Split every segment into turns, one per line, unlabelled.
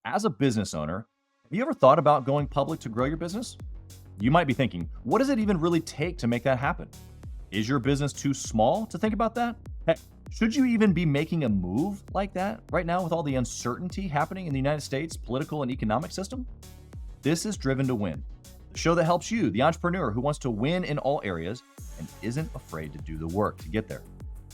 As a business owner, have you ever thought about going public to grow your business? You might be thinking, what does it even really take to make that happen? Is your business too small to think about that? Heck, should you even be making a move like that right now with all the uncertainty happening in the United States political and economic system? This is Driven to Win, the show that helps you, the entrepreneur who wants to win in all areas and isn't afraid to do the work to get there.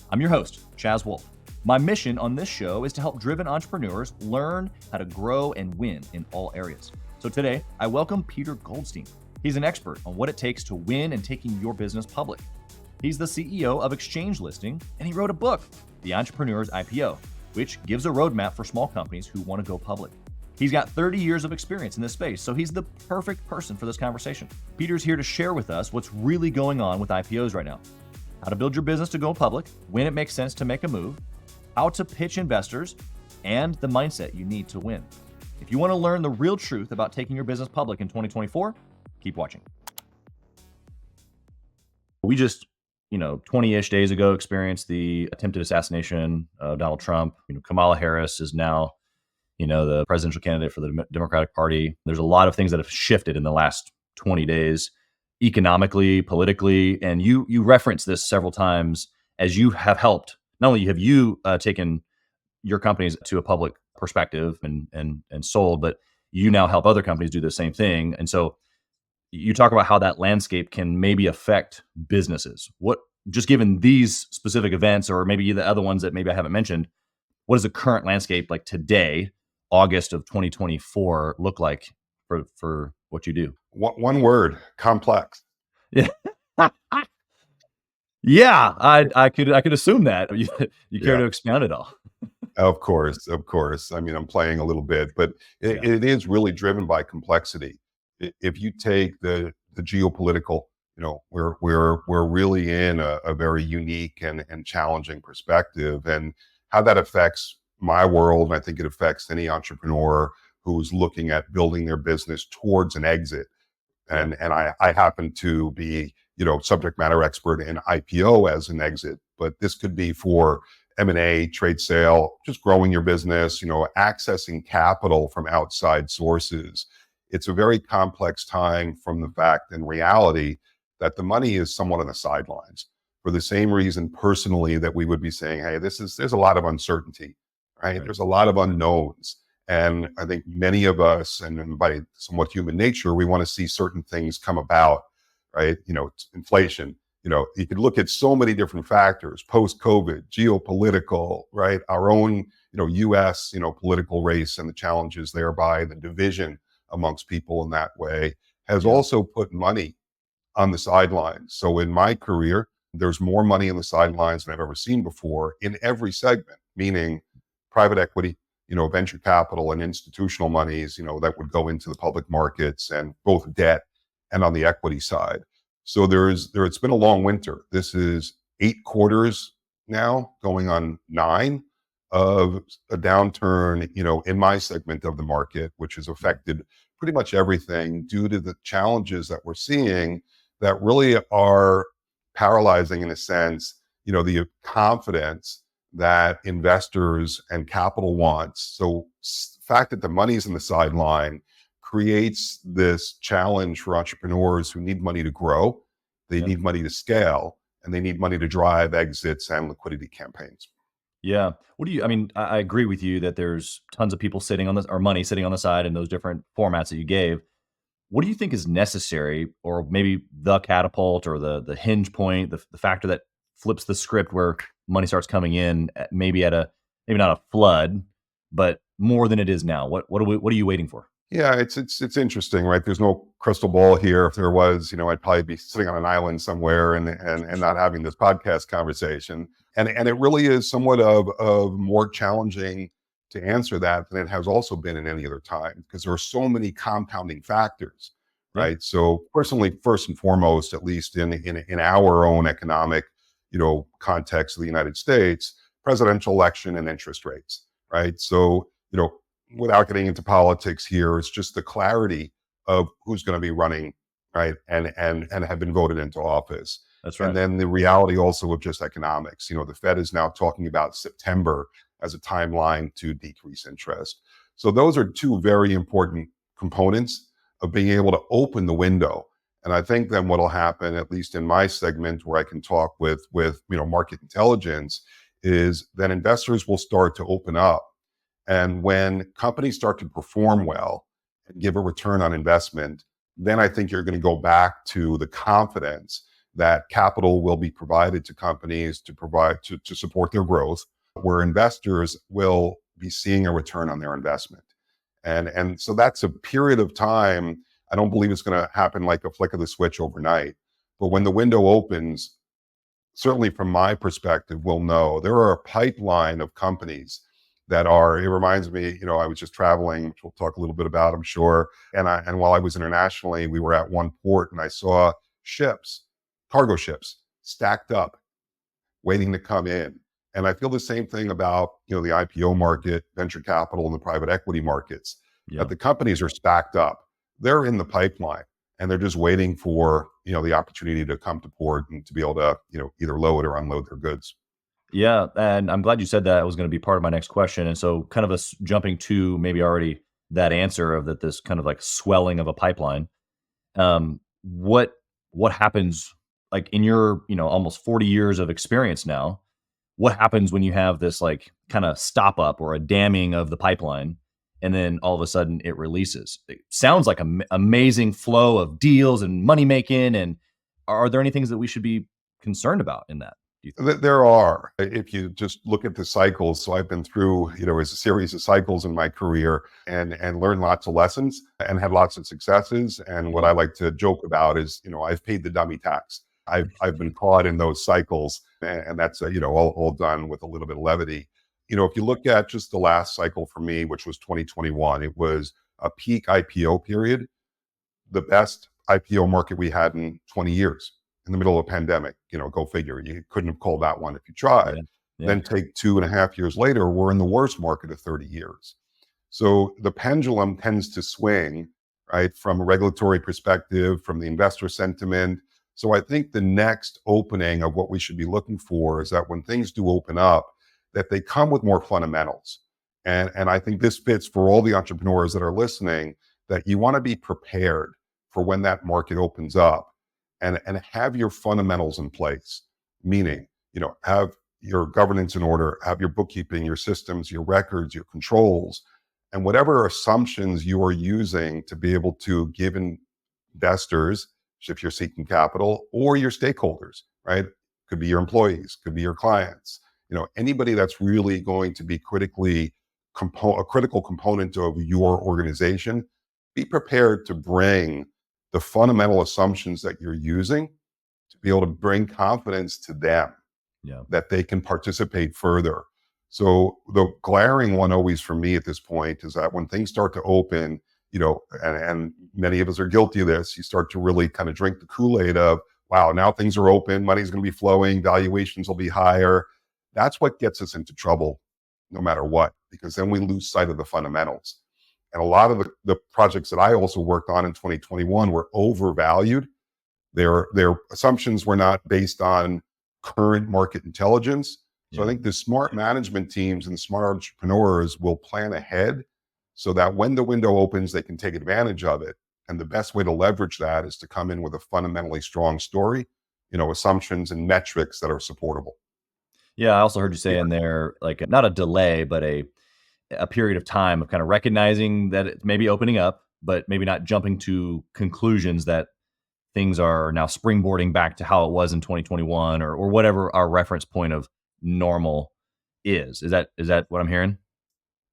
I'm your host, Chaz Wolfe. My mission on this show is to help driven entrepreneurs learn how to grow and win in all areas. So today, I welcome Peter Goldstein. He's an expert on what it takes to win in taking your business public. He's the CEO of Exchange Listing, and he wrote a book, The Entrepreneur's IPO, which gives a roadmap for small companies who want to go public. He's got 30 years of experience in this space, so he's the perfect person for this conversation. Peter's here to share with us what's really going on with IPOs right now, how to build your business to go public, when it makes sense to make a move, how to pitch investors, and the mindset you need to win. If you want to learn the real truth about taking your business public in 2024, keep watching. We just, 20-ish days ago experienced the attempted assassination of Donald Trump. Kamala Harris is now, the presidential candidate for the Democratic Party. There's a lot of things that have shifted in the last 20 days, economically, politically, and you referenced this several times as you have helped. Not only have you taken your companies to a public perspective and sold, but you now help other companies do the same thing. And so you talk about how that landscape can maybe affect businesses. What, just given these specific events, or maybe the other ones that maybe I haven't mentioned, what does the current landscape like today, August of 2024, look like for what you do?
One word: complex.
Yeah. Yeah, I could assume that. You care to expound it all?
Of course. I mean, I'm playing a little bit, but it is really driven by complexity. If you take the geopolitical, we're really in a very unique and challenging perspective, and how that affects my world. And I think it affects any entrepreneur who's looking at building their business towards an exit. And I happen to be, subject matter expert in IPO as an exit, but this could be for M&A, trade sale, just growing your business, accessing capital from outside sources. It's a very complex time from the fact and reality that the money is somewhat on the sidelines for the same reason personally that we would be saying, hey, there's a lot of uncertainty, right? There's a lot of unknowns. And I think many of us, and by somewhat human nature, we want to see certain things come about, right? Inflation, you could look at so many different factors, post-COVID, geopolitical, right? Our own, US, political race and the challenges thereby, the division amongst people in that way has also put money on the sidelines. So in my career, there's more money on the sidelines than I've ever seen before in every segment, meaning private equity, venture capital and institutional monies, that would go into the public markets, and both debt and on the equity side. So it's been a long winter. This is 8 quarters now, going on 9 of a downturn, in my segment of the market, which has affected pretty much everything due to the challenges that we're seeing that really are paralyzing, in a sense, the confidence that investors and capital wants. So the fact that the money's on the sideline creates this challenge for entrepreneurs who need money to grow, they need money to scale, and they need money to drive exits and liquidity campaigns.
Yeah. I agree with you that there's tons of people sitting on this, or money sitting on the side in those different formats that you gave. What do you think is necessary, or maybe the catapult or the hinge point, the factor that flips the script where money starts coming in, maybe not a flood, but more than it is now? What are you waiting for?
Yeah, it's interesting, right? There's no crystal ball here. If there was, I'd probably be sitting on an island somewhere and not having this podcast conversation. And it really is somewhat of more challenging to answer that than it has also been in any other time, because there are so many compounding factors, right? So personally, first and foremost, at least in our own economic, context of the United States, presidential election and interest rates, right? So, without getting into politics here, it's just the clarity of who's going to be running, right? And have been voted into office.
That's right.
And then the reality also of just economics. The Fed is now talking about September as a timeline to decrease interest. So those are two very important components of being able to open the window. And I think then what'll happen, at least in my segment where I can talk with market intelligence, is that investors will start to open up. And when companies start to perform well and give a return on investment, then I think you're going to go back to the confidence that capital will be provided to companies to provide to support their growth, where investors will be seeing a return on their investment. And so that's a period of time. I don't believe it's going to happen like a flick of the switch overnight. But when the window opens, certainly from my perspective, we'll know there are a pipeline of companies that are, it reminds me, I was just traveling, which we'll talk a little bit about, I'm sure. And while I was internationally, we were at one port and I saw ships, cargo ships, stacked up, waiting to come in. And I feel the same thing about, the IPO market, venture capital, and the private equity markets,
Yeah.
that the companies are stacked up. They're in the pipeline and they're just waiting for, the opportunity to come to port and to be able to, either load or unload their goods.
Yeah, and I'm glad you said that. It was going to be part of my next question. And so, kind of jumping to maybe already that answer of that, this kind of like swelling of a pipeline. What happens like in your almost 40 years of experience now? What happens when you have this like kind of stop up or a damming of the pipeline, and then all of a sudden it releases? It sounds like an amazing flow of deals and money making. And are there any things that we should be concerned about in that? Do you think?
There are, if you just look at the cycles. So I've been through, a series of cycles in my career and learned lots of lessons and had lots of successes. And what I like to joke about is, I've paid the dummy tax. I've been caught in those cycles, and that's all done with a little bit of levity. If you look at just the last cycle for me, which was 2021, it was a peak IPO period, the best IPO market we had in 20 years in the middle of a pandemic. Go figure. You couldn't have called that one if you tried.
Yeah. Yeah.
Then take 2.5 years later, we're in the worst market of 30 years. So the pendulum tends to swing, right, from a regulatory perspective, from the investor sentiment. So I think the next opening of what we should be looking for is that when things do open up, that they come with more fundamentals. And I think this fits for all the entrepreneurs that are listening, that you want to be prepared for when that market opens up and have your fundamentals in place, meaning, have your governance in order, have your bookkeeping, your systems, your records, your controls, and whatever assumptions you are using to be able to give investors, if you're seeking capital, or your stakeholders, right? Could be your employees, could be your clients, anybody that's really going to be a critical component of your organization. Be prepared to bring the fundamental assumptions that you're using to be able to bring confidence to them
Yeah.
that they can participate further. So the glaring one always for me at this point is that when things start to open, and many of us are guilty of this, you start to really kind of drink the Kool-Aid of, wow, now things are open, money's going to be flowing, valuations will be higher. That's what gets us into trouble no matter what, because then we lose sight of the fundamentals. And a lot of the projects that I also worked on in 2021 were overvalued. Their assumptions were not based on current market intelligence. So I
Yeah.
think the smart management teams and smart entrepreneurs will plan ahead so that when the window opens, they can take advantage of it. And the best way to leverage that is to come in with a fundamentally strong story, assumptions and metrics that are supportable.
Yeah, I also heard you say
Yeah.
in there, like, not a delay, but a period of time of kind of recognizing that it's maybe opening up, but maybe not jumping to conclusions that things are now springboarding back to how it was in 2021 or whatever our reference point of normal is. Is that what I'm hearing?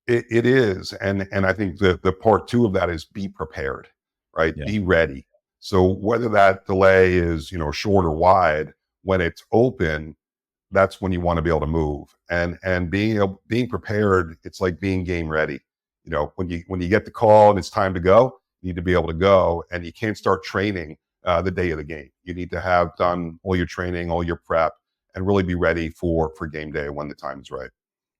It is, and I think the part two of that is be prepared, right?
Yeah.
Be ready. So whether that delay is short or wide, when it's open, that's when you want to be able to move. And being prepared, it's like being game ready. When you get the call and it's time to go, you need to be able to go, and you can't start training the day of the game. You need to have done all your training, all your prep, and really be ready for game day when the time is right.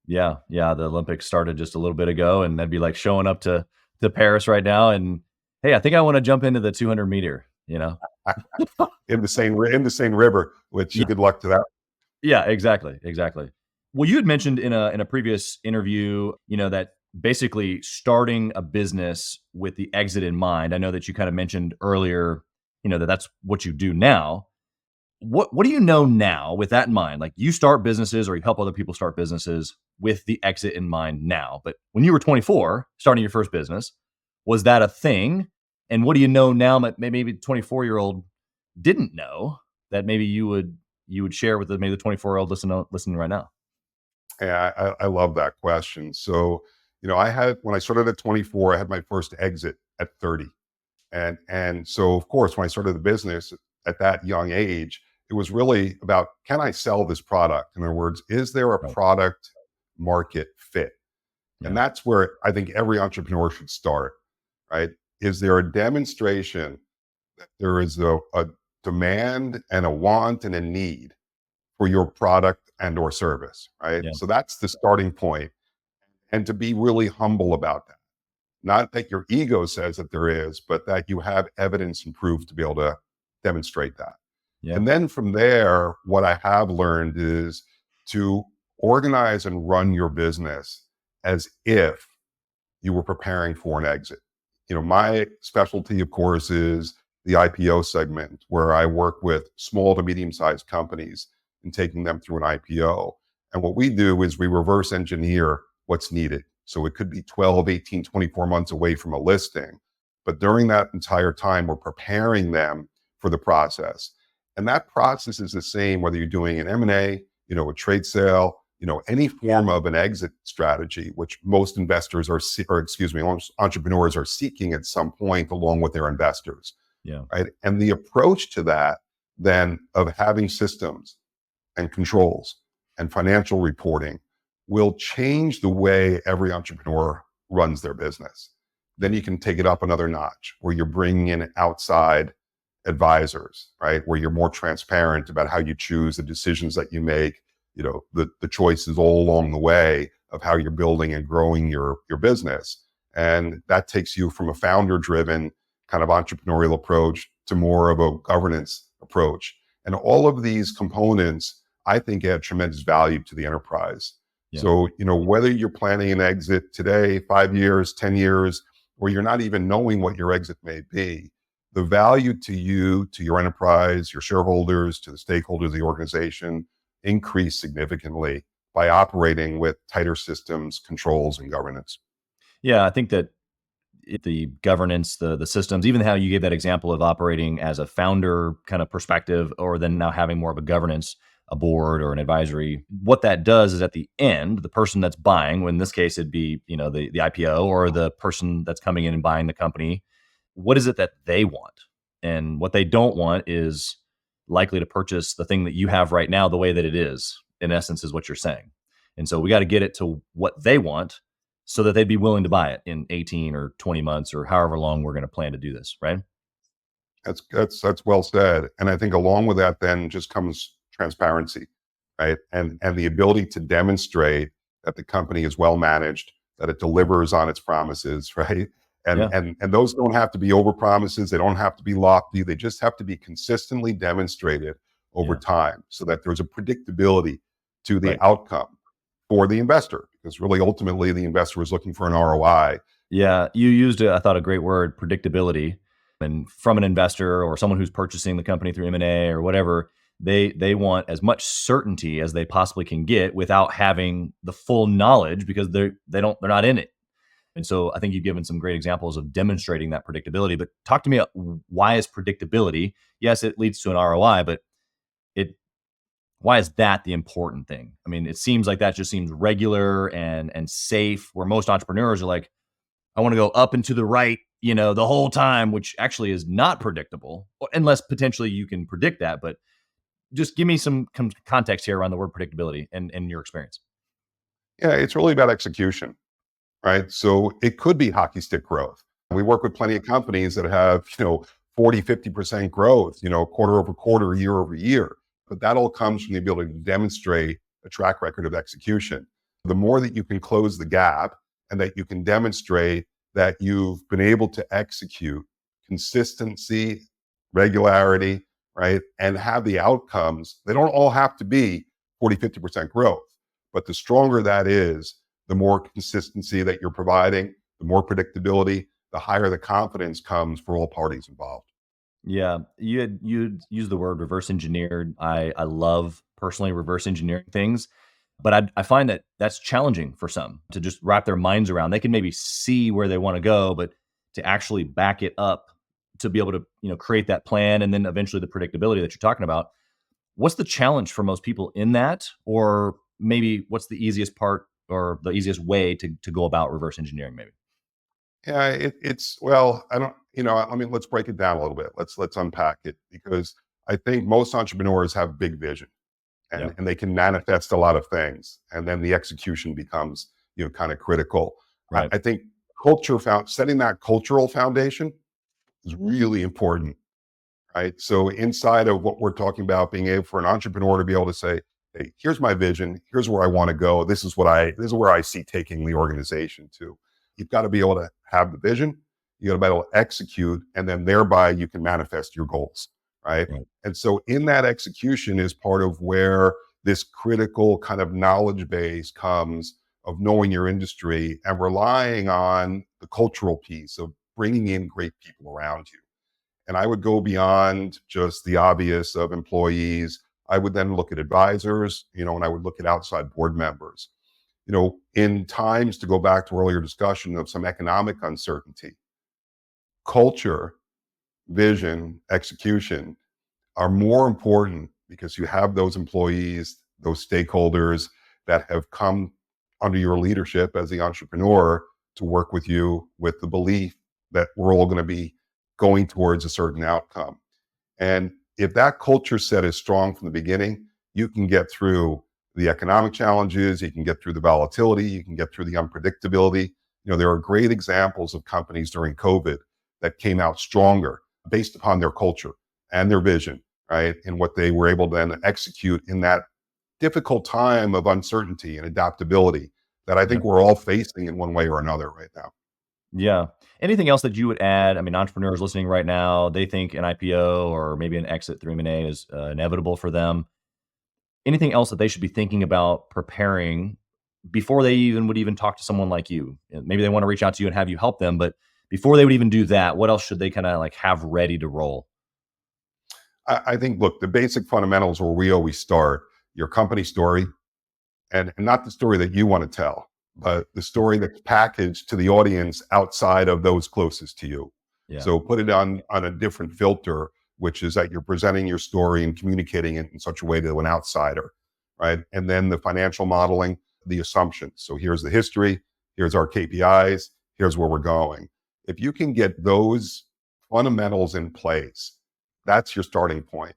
Yeah. Yeah. The Olympics started just a little bit ago, and that'd be like showing up to Paris right now and, hey, I think I want to jump into the 200 meter,
In the same river, which good luck to that.
Yeah, exactly, exactly. Well, you had mentioned in a previous interview, that basically starting a business with the exit in mind. I know that you kind of mentioned earlier, that that's what you do now. What do you know now with that in mind? Like, you start businesses or you help other people start businesses with the exit in mind now. But when you were 24, starting your first business, was that a thing? And what do you know now that maybe the 24-year-old didn't know that maybe you would share with maybe the 24-year-old listening right now?
Yeah, I love that question. So, I had when I started at 24, I had my first exit at 30. And so of course, when I started the business at that young age, it was really about, can I sell this product? In other words, is there a
Right.
product market fit? And
Yeah.
that's where I think every entrepreneur should start, right? Is there a demonstration that there is a demand and a want and a need for your product and or service, right?
Yeah.
So that's the starting point. And to be really humble about that. Not that your ego says that there is, but that you have evidence and proof to be able to demonstrate that.
Yeah.
And then from there, what I have learned is to organize and run your business as if you were preparing for an exit. My specialty, of course, is the IPO segment, where I work with small to medium sized companies and taking them through an IPO. And what we do is we reverse engineer what's needed. So it could be 12, 18, 24 months away from a listing. But during that entire time, we're preparing them for the process. And that process is the same whether you're doing an M&A, a trade sale, any form of an exit strategy, which most investors most entrepreneurs are seeking at some point along with their investors,
Yeah.
right? And the approach to that then of having systems and controls and financial reporting will change the way every entrepreneur runs their business. Then you can take it up another notch where you're bringing in outside advisors, right? Where you're more transparent about how you choose the decisions that you make, the choices all along the way of how you're building and growing your business. And that takes you from a founder driven kind of entrepreneurial approach to more of a governance approach. And all of these components, I think, add tremendous value to the enterprise.
Yeah.
So, whether you're planning an exit today, 5 years, 10 years, or you're not even knowing what your exit may be, the value to you, to your enterprise, your shareholders, to the stakeholders of the organization increase significantly by operating with tighter systems, controls, and governance.
Yeah. I think that the governance, the systems, even how you gave that example of operating as a founder kind of perspective, or then now having more of a governance, a board or an advisory. What that does is at the end, the person that's buying, when in this case it'd be, the IPO or the person that's coming in and buying the company, what is it that they want? And what they don't want is likely to purchase the thing that you have right now the way that it is, in essence, is what you're saying. And so we got to get it to what they want so that they'd be willing to buy it in 18 or 20 months or however long we're going to plan to do this, right?
That's well said. And I think along with that then just comes transparency, right? And the ability to demonstrate that the company is well managed, that it delivers on its promises, right? And
Yeah.
and those don't have to be over promises, they don't have to be lofty, they just have to be consistently demonstrated over
Yeah.
time so that there's a predictability to the
Right.
outcome for the investor, because really ultimately the investor is looking for an ROI.
Yeah. You used, I thought, a great word, predictability. And from an investor or someone who's purchasing the company through M&A or whatever, they want as much certainty as they possibly can get without having the full knowledge because they're not in it. And so I think you've given some great examples of demonstrating that predictability. But talk to me, why is predictability? Yes, it leads to an ROI, but it why is that the important thing? I mean, it seems like that just seems regular and safe. Where most entrepreneurs are like, I want to go up and to the right, the whole time, which actually is not predictable, unless potentially you can predict that. But just give me some context here around the word predictability and your experience.
Yeah, it's really about execution, right? So it could be hockey stick growth. We work with plenty of companies that have, 40, 50% growth, quarter over quarter, year over year. But that all comes from the ability to demonstrate a track record of execution. The more that you can close the gap and that you can demonstrate that you've been able to execute consistency, regularity, right? And have the outcomes, they don't all have to be 40, 50% growth. But the stronger that is, the more consistency that you're providing, the more predictability, the higher the confidence comes for all parties involved.
Yeah, you'd used the word reverse engineered. I love personally reverse engineering things, but I find that that's challenging for some to just wrap their minds around. They can maybe see where they want to go, but to actually back it up to be able to create that plan and then eventually the predictability that you're talking about. What's the challenge for most people in that, or maybe what's the easiest part or the easiest way to go about reverse engineering? Maybe.
Yeah, it's well, I don't, I mean, let's break it down a little bit. Let's unpack it because I think most entrepreneurs have big vision
Yeah.
and they can manifest a lot of things, and then the execution becomes kind of critical.
Right.
I think setting that cultural foundation is really important, right? So inside of what we're talking about, being able for an entrepreneur to be able to say, "Hey, here's my vision. Here's where I want to go. This is where I see taking the organization to." You've got to be able to have the vision. You got to be able to execute, and then thereby you can manifest your goals, right?
Right.
And so in that execution is part of where this critical kind of knowledge base comes of knowing your industry and relying on the cultural piece of bringing in great people around you. And I would go beyond just the obvious of employees. I would then look at advisors, and I would look at outside board members. In times, to go back to earlier discussion of some economic uncertainty, culture, vision, execution are more important because you have those employees, those stakeholders that have come under your leadership as the entrepreneur to work with you with the belief that we're all going to be going towards a certain outcome. And if that culture set is strong from the beginning, you can get through the economic challenges, you can get through the volatility, you can get through the unpredictability. There are great examples of companies during COVID that came out stronger based upon their culture and their vision, right? And what they were able to then execute in that difficult time of uncertainty and adaptability that I
Yeah.
think we're all facing in one way or another right now.
Yeah. Anything else that you would add? I mean, entrepreneurs listening right now, they think an IPO or maybe an exit through M&A is inevitable for them. Anything else that they should be thinking about preparing before they even would even talk to someone like you? Maybe they want to reach out to you and have you help them, but before they would even do that, what else should they kind of like have ready to roll?
I think, look, the basic fundamentals where we always start your company story, and not the story that you want to tell, but the story that's packaged to the audience outside of those closest to you.
Yeah.
So put it on a different filter, which is that you're presenting your story and communicating it in such a way to an outsider, right? And then the financial modeling, the assumptions. So here's the history, here's our KPIs, here's where we're going. If you can get those fundamentals in place, that's your starting point.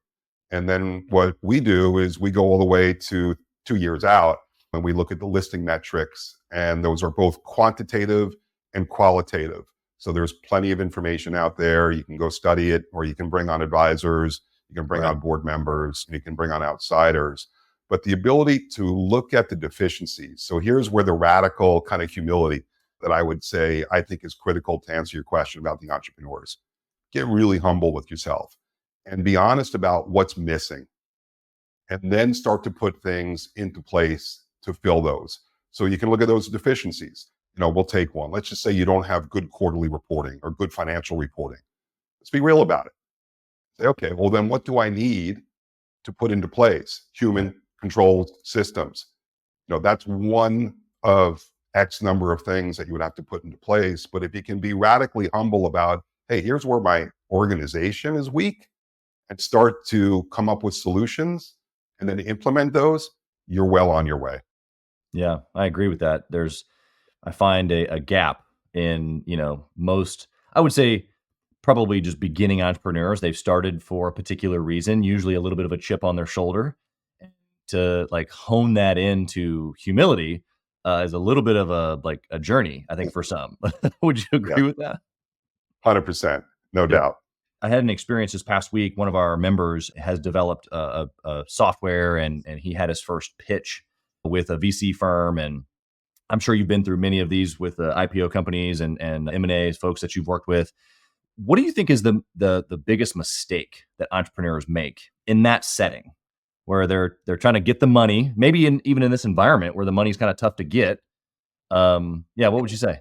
And then what we do is we go all the way to 2 years out when we look at the listing metrics, and those are both quantitative and qualitative. So there's plenty of information out there. You can go study it, or you can bring on advisors, you can bring
Right.
on board members, and you can bring on outsiders. But the ability to look at the deficiencies. So here's where the radical kind of humility that I would say I think is critical to answer your question about the entrepreneurs. Get really humble with yourself and be honest about what's missing, and then start to put things into place to fill those. So you can look at those deficiencies. We'll take one. Let's just say you don't have good quarterly reporting or good financial reporting. Let's be real about it. Say, okay, well, then what do I need to put into place?
Right.
Human controlled systems. That's one of X number of things that you would have to put into place. But if you can be radically humble about, hey, here's where my organization is weak, and start to come up with solutions and then implement those, you're well on your way.
Yeah, I agree with that. I find a gap in, most, I would say probably just beginning entrepreneurs. They've started for a particular reason, usually a little bit of a chip on their shoulder. To like hone that into humility is a little bit of a journey, I think, for some. Would you
Yeah,
agree with that?
100%, no
Yeah.
doubt.
I had an experience this past week. One of our members has developed a software, and he had his first pitch with a VC firm. And I'm sure you've been through many of these with IPO companies and M&As, folks that you've worked with. What do you think is the biggest mistake that entrepreneurs make in that setting, where they're trying to get the money, maybe even in this environment where the money's kind of tough to get? Yeah, what would you say?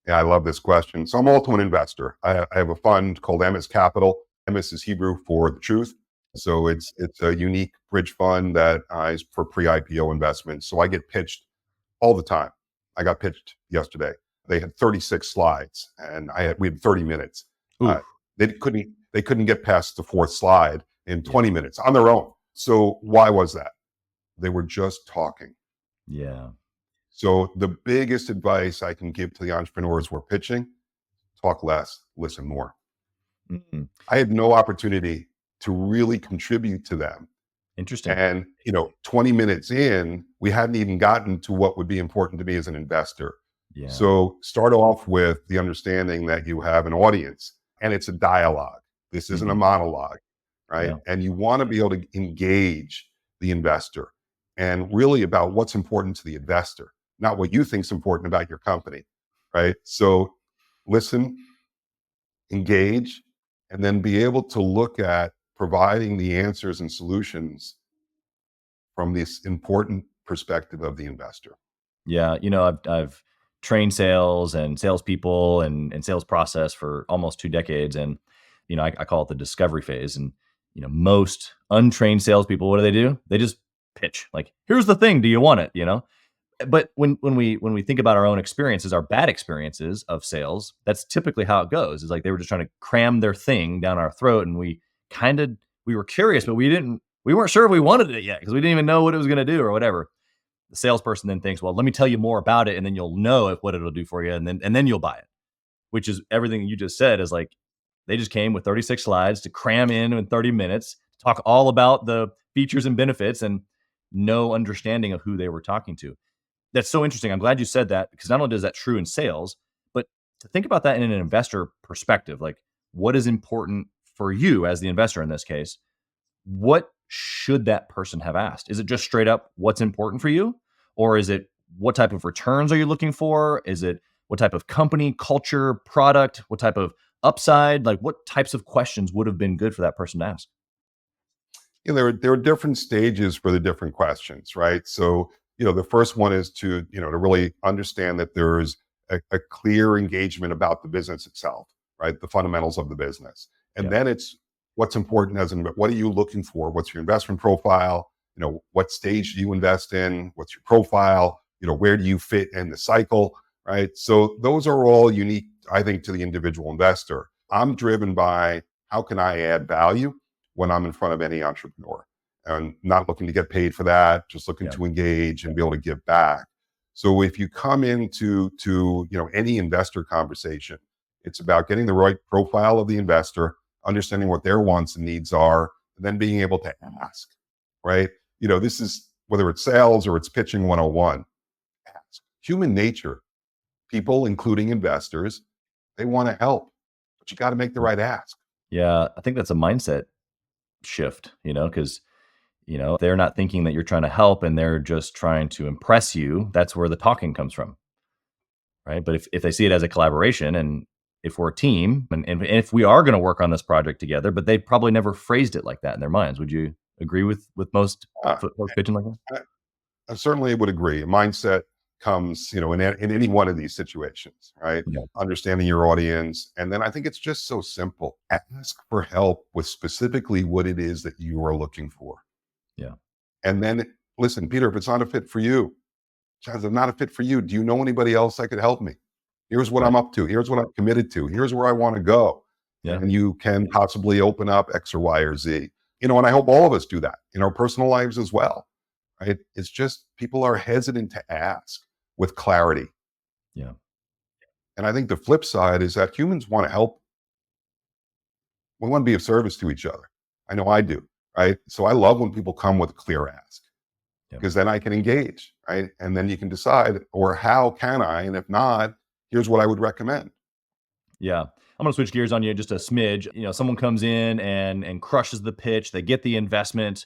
Yeah, I love this question. So I'm also an investor. I have a fund called Emes Capital. Emes is Hebrew for the truth. So it's a unique bridge fund that is for pre-IPO investments. So I get pitched all the time. I got pitched yesterday. They had 36 slides, and we had 30 minutes. Uh,
Ooh,
they couldn't get past the fourth slide in
yeah,
20 minutes on their own. So why was that? They were just talking.
yeah,
So the biggest advice I can give to the entrepreneurs we're pitching: talk less, listen more.
mm,
I had no opportunity to really contribute to them.
interesting.
And, 20 minutes in, we hadn't even gotten to what would be important to me as an investor.
Yeah,
So start off with the understanding that you have an audience and it's a dialogue. This isn't a
mhm,
monologue, right?
yeah,
And you want to be able to engage the investor and really about what's important to the investor, not what you think is important about your company, right? So listen, engage, and then be able to look at providing the answers and solutions from this important perspective of the investor.
yeah. I've trained sales and salespeople and sales process for almost 2 decades, and I call it the discovery phase. And most untrained salespeople, what do? They just pitch like, "Here's the thing. Do you want it?" But when we think about our own experiences, our bad experiences of sales, that's typically how it goes. Is like they were just trying to cram their thing down our throat, and kind of we were curious, but we weren't sure if we wanted it yet because we didn't even know what it was going to do or whatever. The salesperson then thinks, well, let me tell you more about it, and then you'll know what it'll do for you, and then you'll buy it. Which is everything you just said. Is like they just came with 36 slides to cram in 30 minutes, talk all about the features and benefits, and no understanding of who they were talking to. That's so interesting. I'm glad you said that because not only is that true in sales, but to think about that in an investor perspective, like what is important for you as the investor in this case, what should that person have asked? Is it just straight up what's important for you? Or is it what type of returns are you looking for? Is it what type of company, culture, product, what type of upside? Like what types of questions would have been good for that person to ask?
There are different stages for the different questions, right? So, the first one is to really understand that there's a clear engagement about the business itself, right? The fundamentals of the business. And
Yeah.
then it's what's important what are you looking for? What's your investment profile? What stage do you invest in? What's your profile? Where do you fit in the cycle, right? So those are all unique, I think, to the individual investor. I'm driven by how can I add value when I'm in front of any entrepreneur, and not looking to get paid for that, just looking
Yeah.
to engage and be able to give back. So if you come into any investor conversation, it's about getting the right profile of the investor, understanding what their wants and needs are, and then being able to ask, right? This is whether it's sales or it's pitching 101. Ask. Human nature, people, including investors, they want to help, but you got to make the right ask.
Yeah. I think that's a mindset shift, because if they're not thinking that you're trying to help and they're just trying to impress you, that's where the talking comes from, right? But if they see it as a collaboration, and if we're a team, and if we are going to work on this project together, but they probably never phrased it like that in their minds. Would you agree with most
Uh,
folks pitching like that?
I certainly would agree. Mindset comes, in any one of these situations, right?
Yeah.
Understanding your audience. And then I think it's just so simple. Ask for help with specifically what it is that you are looking for.
Yeah.
And then listen, Peter, if it's not a fit for you, Chaz, if not a fit for you, do you know anybody else that could help me? Here's what
Right.
I'm up to. Here's what I'm committed to. Here's where I want to go.
Yeah.
And you can possibly open up X or Y or Z. And I hope all of us do that in our personal lives as well, right? It's just people are hesitant to ask with clarity.
Yeah.
And I think the flip side is that humans want to help. We want to be of service to each other. I know I do, right? So I love when people come with a clear ask
Yeah.
because then I can engage, right? And then you can decide, or how can I? And if not, here's what I would recommend.
Yeah. I'm gonna switch gears on you just a smidge. Someone comes in and crushes the pitch, they get the investment.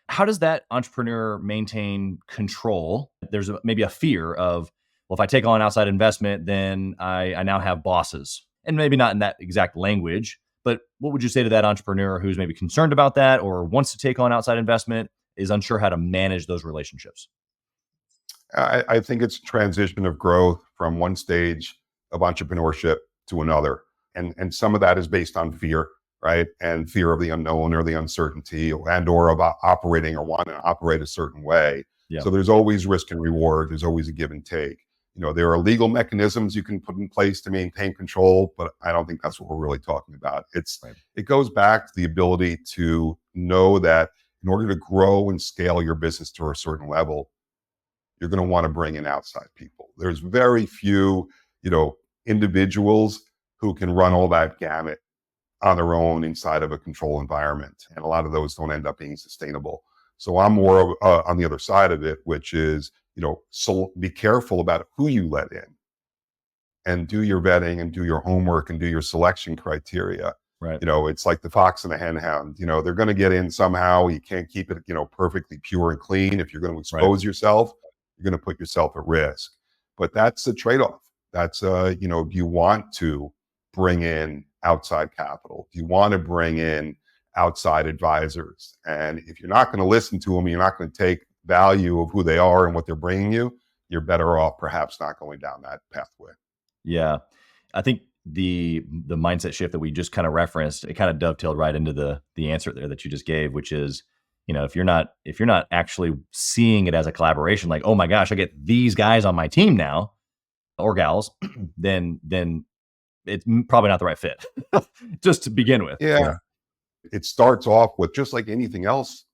How does that entrepreneur maintain control? There's maybe a fear of, well, if I take on outside investment, then I now have bosses. And maybe not in that exact language, but what would you say to that entrepreneur who's maybe concerned about that or wants to take on outside investment, is unsure how to manage those relationships?
I think it's a transition of growth from one stage of entrepreneurship to another. And some of that is based on fear, right? And fear of the unknown or the uncertainty or about operating or wanting to operate a certain way.
Yeah.
So there's always risk and reward. There's always a give and take. There are legal mechanisms you can put in place to maintain control, but I don't think that's what we're really talking about.
Right.
It goes back to the ability to know that in order to grow and scale your business to a certain level, you're going to want to bring in outside people. There's very few, individuals who can run all that gamut on their own inside of a control environment. And a lot of those don't end up being sustainable. So I'm more on the other side of it, which is, so be careful about who you let in and do your vetting and do your homework and do your selection criteria.
Right.
It's like the fox and the hen hound. They're going to get in somehow. You can't keep it, perfectly pure and clean. If you're going to expose yourself, you're going to put yourself at risk. But that's a trade-off. That's, do you want to bring in outside capital? Do you want to bring in outside advisors? And if you're not going to listen to them, you're not going to take value of who they are and what they're bringing you, you're better off perhaps not going down that pathway.
Yeah. I think the mindset shift that we just kind of referenced, it kind of dovetailed right into the answer there that you just gave, which is, if you're not actually seeing it as a collaboration, like, oh my gosh, I get these guys on my team now or gals, then it's probably not the right fit just to begin with.
Yeah. It starts off with, just like anything else,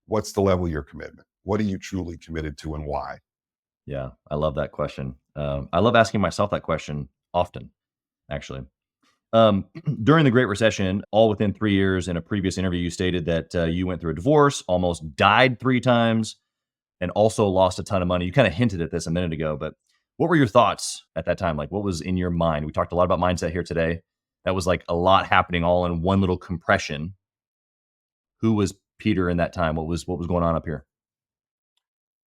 what's the level of your commitment? What are you truly committed to and why?
Yeah. I love that question. I love asking myself that question often, actually. During the Great Recession, all within 3 years, in a previous interview, you stated that you went through a divorce, almost died 3 times, and also lost a ton of money. You kind of hinted at this a minute ago, but what were your thoughts at that time? Like, what was in your mind? We talked a lot about mindset here today. That was like a lot happening all in one little compression. Who was Peter in that time? What was going on up here?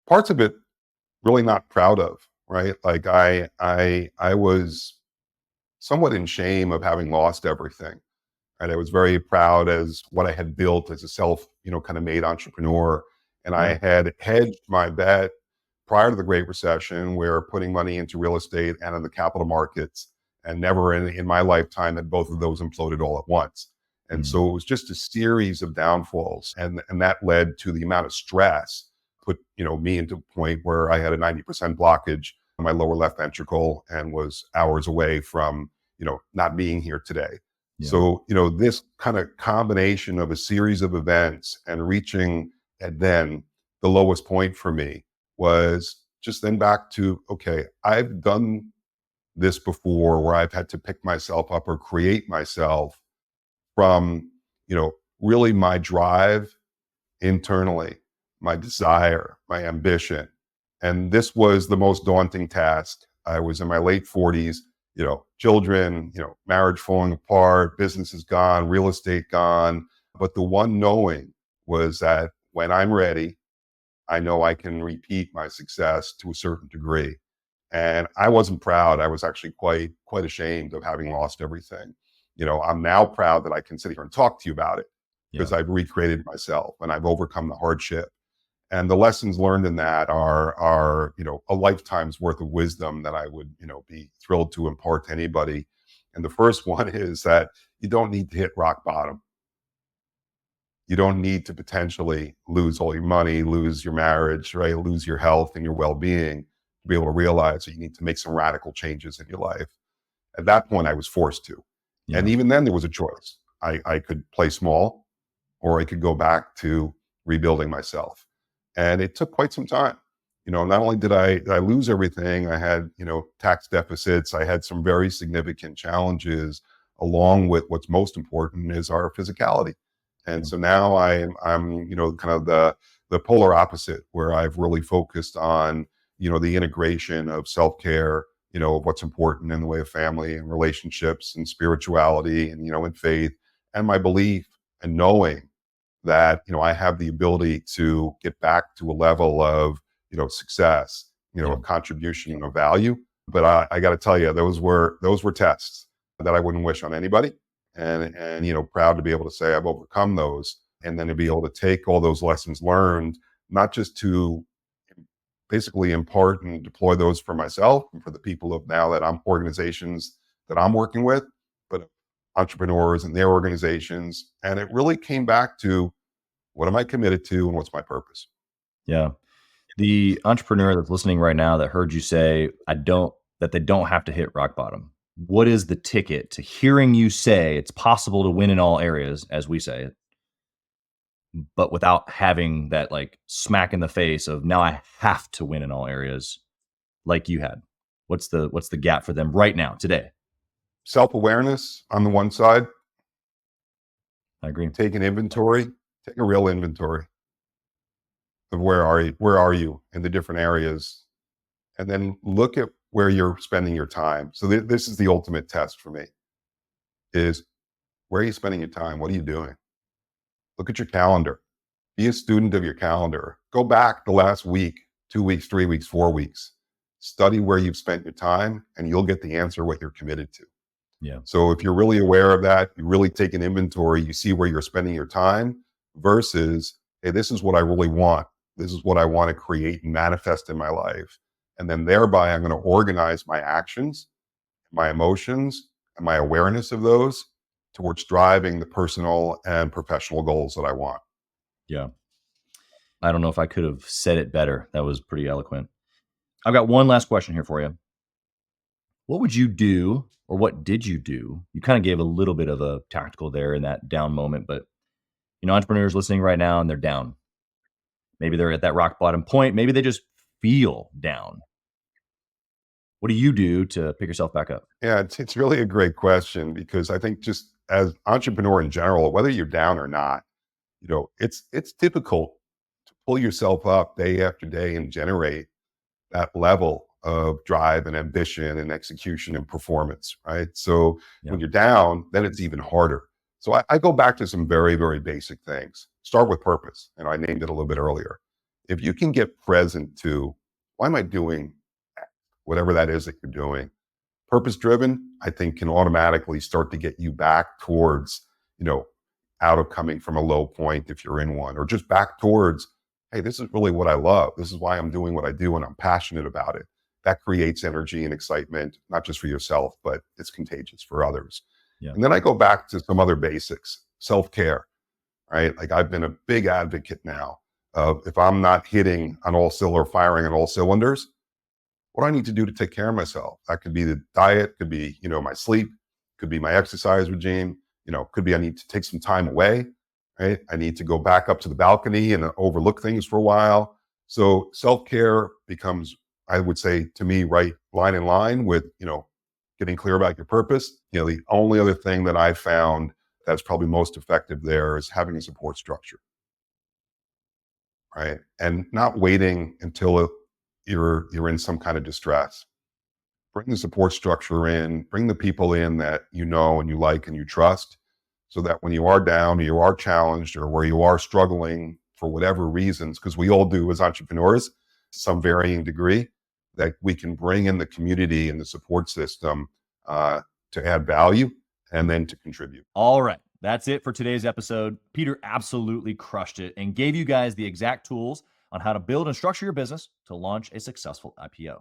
Parts of it really not proud of, right? Like I was somewhat in shame of having lost everything. And I was very proud as what I had built as a self, kind of made entrepreneur. And I had hedged my bet prior to the Great Recession, where putting money into real estate and in the capital markets, and never in my lifetime had both of those imploded all at once. And so it was just a series of downfalls. And that led to the amount of stress put, me into a point where I had a 90% blockage on my lower left ventricle and was hours away from, not being here today.
Yeah.
So, this kind of combination of a series of events and reaching at then the lowest point for me was just then back to, okay, I've done this before where I've had to pick myself up or create myself from, really my drive internally, my desire, my ambition. And this was the most daunting task. I was in my late 40s, children, marriage falling apart, business is gone, real estate gone. But the one knowing was that when I'm ready, I know I can repeat my success to a certain degree. And I wasn't proud. I was actually quite ashamed of having lost everything. I'm now proud that I can sit here and talk to you about it because I've recreated myself and I've overcome the hardship. And the lessons learned in that are a lifetime's worth of wisdom that I would, be thrilled to impart to anybody. And the first one is that you don't need to hit rock bottom. You don't need to potentially lose all your money, lose your marriage, right? Lose your health and your well-being to be able to realize that you need to make some radical changes in your life. At that point, I was forced to.
Yeah.
And even then there was a choice. I could play small or I could go back to rebuilding myself. And it took quite some time. Not only did I lose everything, I had, tax deficits. I had some very significant challenges along with what's most important is our physicality. And so now I'm, kind of the polar opposite where I've really focused on, the integration of self-care, of what's important in the way of family and relationships and spirituality and, and faith and my belief and knowing that, I have the ability to get back to a level of, success, a contribution and a value. But I got to tell you, those were tests that I wouldn't wish on anybody. And proud to be able to say I've overcome those, and then to be able to take all those lessons learned, not just to basically impart and deploy those for myself and for the people of now that I'm organizations that I'm working with, but entrepreneurs and their organizations. And it really came back to what am I committed to and what's my purpose?
Yeah. The entrepreneur that's listening right now that heard you say, that they don't have to hit rock bottom. What is the ticket to hearing you say it's possible to win in all areas, as we say it, but without having that like smack in the face of now I have to win in all areas like you had? What's the gap for them right now, today?
Self-awareness on the one side,
I agree.
take an inventory, take a real inventory of where are you in the different areas, and then look at where you're spending your time. So this is the ultimate test for me: is where are you spending your time? What are you doing? Look at your calendar. Be a student of your calendar. Go back the last week, 2 weeks, 3 weeks, 4 weeks. Study where you've spent your time, and you'll get the answer what you're committed to.
Yeah.
So if you're really aware of that, you really take an inventory, you see where you're spending your time versus, hey, this is what I really want. This is what I want to create and manifest in my life. And then thereby, I'm going to organize my actions, my emotions, and my awareness of those towards driving the personal and professional goals that I want.
Yeah. I don't know if I could have said it better. That was pretty eloquent. I've got one last question here for you. What would you do, or what did you do? You kind of gave a little bit of a tactical there in that down moment, but entrepreneurs listening right now and they're down. Maybe they're at that rock bottom point. Maybe they just feel down. What do you do to pick yourself back up?
Yeah, it's really a great question because I think just as entrepreneur in general, whether you're down or not, it's difficult to pull yourself up day after day and generate that level of drive and ambition and execution and performance, right? So
Yeah.
when you're down, then it's even harder. So I go back to some very, very basic things. Start with purpose. And I named it a little bit earlier. If you can get present to why am I doing whatever that is that you're doing? Purpose driven, I think, can automatically start to get you back towards, out of coming from a low point if you're in one, or just back towards, hey, this is really what I love. This is why I'm doing what I do and I'm passionate about it. That creates energy and excitement, not just for yourself, but it's contagious for others.
Yeah.
And then I go back to some other basics, self-care, right? Like I've been a big advocate now of if I'm not hitting on all firing on all cylinders, what do I need to do to take care of myself? That could be the diet, could be, my sleep, could be my exercise regime, could be I need to take some time away, right? I need to go back up to the balcony and overlook things for a while. So self-care becomes, I would say to me, right line in line with, getting clear about your purpose. The only other thing that I found that's probably most effective there is having a support structure, right? And not waiting until you're in some kind of distress. Bring the support structure in, bring the people in that you know and you like and you trust, so that when you are down or you are challenged or where you are struggling for whatever reasons, because we all do as entrepreneurs to some varying degree, that we can bring in the community and the support system to add value and then to contribute.
All right. That's it for today's episode. Peter absolutely crushed it and gave you guys the exact tools on how to build and structure your business to launch a successful IPO.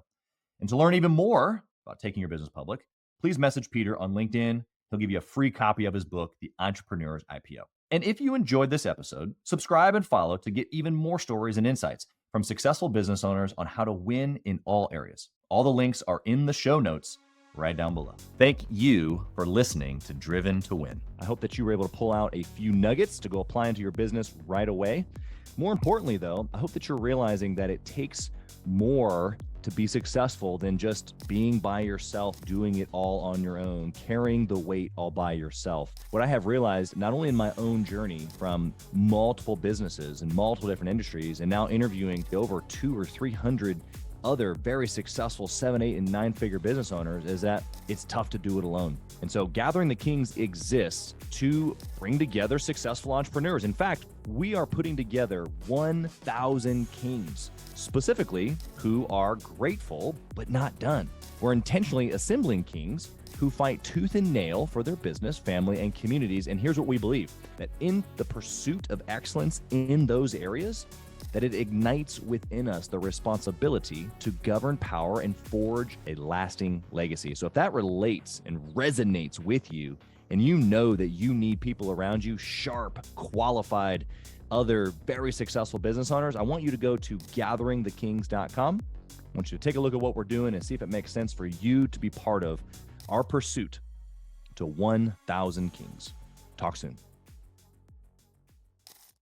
And to learn even more about taking your business public, please message Peter on LinkedIn. He'll give you a free copy of his book, The Entrepreneur's IPO. And if you enjoyed this episode, subscribe and follow to get even more stories and insights from successful business owners on how to win in all areas. All the links are in the show notes right down below. Thank you for listening to Driven to Win. I hope that you were able to pull out a few nuggets to go apply into your business right away. More importantly, though, I hope that you're realizing that it takes more to be successful than just being by yourself, doing it all on your own, carrying the weight all by yourself. What I have realized, not only in my own journey from multiple businesses and multiple different industries, and now interviewing over 200 or 300 other very successful 7, 8, and 9-figure business owners, is that it's tough to do it alone. And so Gathering the Kings exists to bring together successful entrepreneurs. In fact, we are putting together 1,000 kings, specifically who are grateful but not done. We're intentionally assembling kings who fight tooth and nail for their business, family, and communities. And here's what we believe: that in the pursuit of excellence in those areas, that it ignites within us the responsibility to govern power and forge a lasting legacy. So if that relates and resonates with you, and you know that you need people around you, sharp, qualified, other very successful business owners, I want you to go to gatheringthekings.com. I want you to take a look at what we're doing and see if it makes sense for you to be part of our pursuit to 1,000 kings. Talk soon.